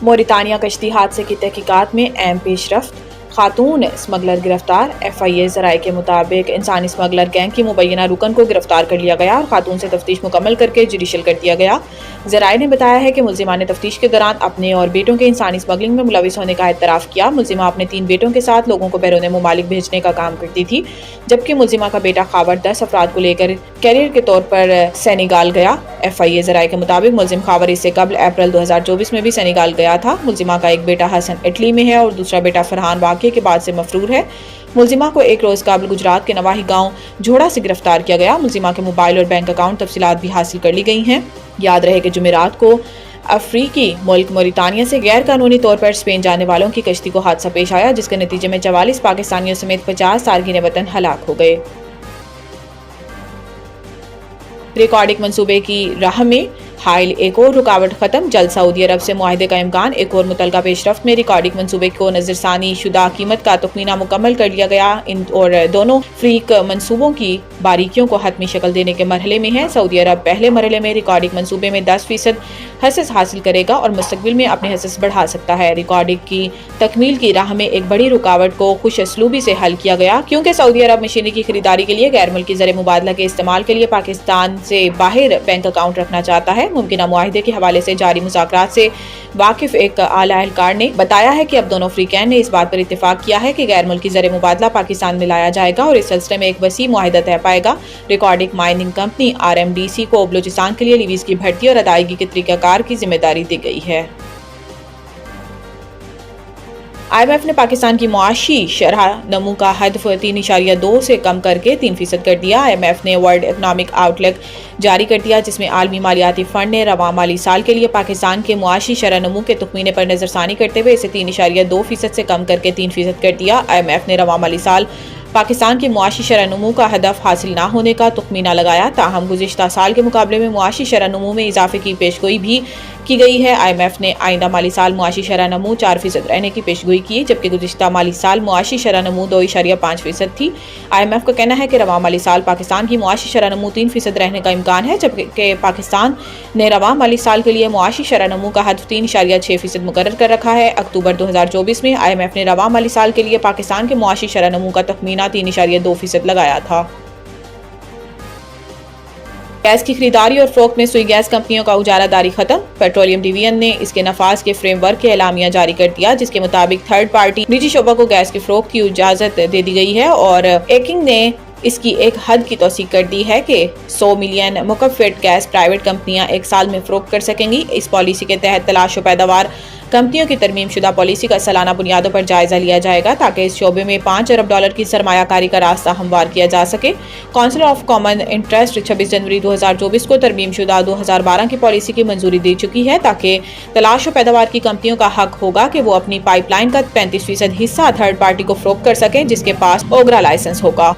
मोरितानिया कश्ती हादसे की तहकीकात में अहम पेशरफ्त, खातून स्मगलर गिरफ्तार। FIA ज़राए के मुताबिक इंसानी स्मगलर गैंग की मुबैना रुकन को गिरफ्तार कर लिया गया और खातून से तफ्तीश मुकम्मल करके जुडिशल कर दिया गया। ज़राए ने बताया है कि मुल्जिमान तफ्तीश के दौरान अपने और बेटों के इंसानी स्मगलिंग में मुलविस होने का एतराफ़ किया। मुल्जिमा अपने 3 बेटों के साथ लोगों को बैरून मुमालिक भेजने का काम करती थी, जबकि मुल्जिमा का बेटा खावर 10 अफराद को लेकर कैरियर के तौर पर सेनेगाल गया। FIA ज़राए के मुताबिक मुल्जिम खावर इससे कबल अप्रैल 2024 में भी सेनेगाल गया था। मुल्जिमा का एक बेटा हसन इटली में है और दूसरा बेटा फरहान वाक़े के बाद से मफरूर है। मुल्जिमा को एक रोज़ कबल गुजरात के नवाही गांव झोड़ा से गिरफ्तार किया गया। मुल्जिमा के मोबाइल और बैंक अकाउंट तफसीलात भी हासिल कर ली गई हैं। याद रहे कि जुमेरात को अफ्रीकी मुल्क मोरितानिया से गैर कानूनी तौर पर स्पेन जाने वालों की कश्ती को हादसा पेश आया, जिसके नतीजे में 44 पाकिस्तानियों समेत 50 सार्गिन वतन हलाक हो गए। रिकॉर्डिंग मंसूबे की राह में हाइल, एक और रुकावट खत्म, जल्द सऊदी अरब से मुआहदे का इम्कान। एक और मुतलका पेशरफ्त में रिकॉर्डिंग मंसूबे को नजरसानी शुदा कीमत का तखमीना मुकम्मल कर लिया गया और दोनों फ्रीक मंसूबों की बारीकियों को हतमी शक्ल देने के मरहले में है। सऊदी अरब पहले मरहले में रिकॉर्डिंग मंसूबे में 10% हसस हासिल करेगा और मुस्तकबिल में अपने हसस बढ़ा सकता है। रिकॉर्डिंग की तकमील की राह में एक बड़ी रुकावट को खुश असलूबी से हल किया गया, क्योंकि सऊदी अरब मशीनरी की खरीदारी के लिए गैर मुल्की ज़र मुबादला के इस्तेमाल के लिए पाकिस्तान से बाहर बैंक अकाउंट रखना चाहता है। मुमकिन मुआहिदे के हवाले से जारी मुज़ाकरात से वाकिफ एक आला एहलकार ने बताया है कि अब दोनों फ्रीकैन ने इस बात पर इत्तेफाक किया है कि गैर मुल्की ज़र मुबादला पाकिस्तान में लाया जाएगा और इस सिलसिले में एक वसी मुआहिदा तय पाएगा। रिकॉर्डिंग माइनिंग कंपनी RMDC को बलूचिस्तान के लिए लीवीज की भर्ती और अदायगी के तरीकाकार की जिम्मेदारी दी गई है। IMF ने पाकिस्तान की मुआशी शरह नमू का हदफ 3.2 से कम करके 3% कर दिया। IMF ने वर्ल्ड इकनॉमिक आउटलुक जारी कर दिया, जिसमें आलमी मालियाती फंड ने रवां माली साल के लिए पाकिस्तान के मुआशी शरह नमू के तखमीने पर नजरसानी करते हुए इसे 3.2% से कम करके 3% कर दिया। IMF ने रवां माली साल पाकिस्तान की मुआशी शरह नमू का हदफ हासिल न होने का तखमीना लगाया, ताहम गुज़िश्ता साल के मुकाबले में मुआशी शरह नमू में इजाफे की पेशगोई भी की गई है। IMF ने आइंदा माली साल मुआशी शरह नमू 4% रहने की पेशगोई की, जबकि गुज़िश्ता माली साल मुआशी शरह नमू 2.5% थी। IMF का कहना है कि रवां माली साल पाकिस्तान की मुआशी शरह नमू 3% रहने का इम्कान है, जबकि पाकिस्तान ने रवां माली साल के लिए मुआशी शरह नमू का हदफ 3.6% मुकर्रर कर रखा है। अक्टूबर 2024 में IMF ने रवां माली साल के लिए पाकिस्तान के मुआशी शरह नमू का तखमीना 3.2% लगाया था। गैस की खरीदारी और फरोख्त में सुई गैस कंपनियों का उजारादारी खत्म। पेट्रोलियम डिवीजन ने इसके नफाज के फ्रेमवर्क के एलामिया जारी कर दिया, जिसके मुताबिक थर्ड पार्टी निजी शोबा को गैस की फरोख्त की इजाजत दे दी गई है और एकिंग ने इसकी एक हद की तौसीक कर दी है कि 100 मिलियन मुकफ़्फ़ित गैस प्राइवेट कंपनियां एक साल में फरोख्त कर सकेंगी। इस पॉलिसी के तहत तलाश व पैदावार कंपनियों की तरमीम शुदा पॉलिसी का सालाना बुनियादों पर जायजा लिया जाएगा, ताकि इस शोबे में $5 अरब की सरमायाकारी का रास्ता हमवार किया जा सके। काउंसिल ऑफ कॉमन इंटरेस्ट 26 जनवरी 2024 को तरमीम शुदा 2012 की पॉलिसी की मंजूरी दे चुकी है, ताकि तलाश व पैदावार की कंपनियों का हक होगा कि वो अपनी पाइपलाइन का 35% हिस्सा थर्ड पार्टी को फरोख्त कर सकें, जिसके पास ओगरा लाइसेंस होगा।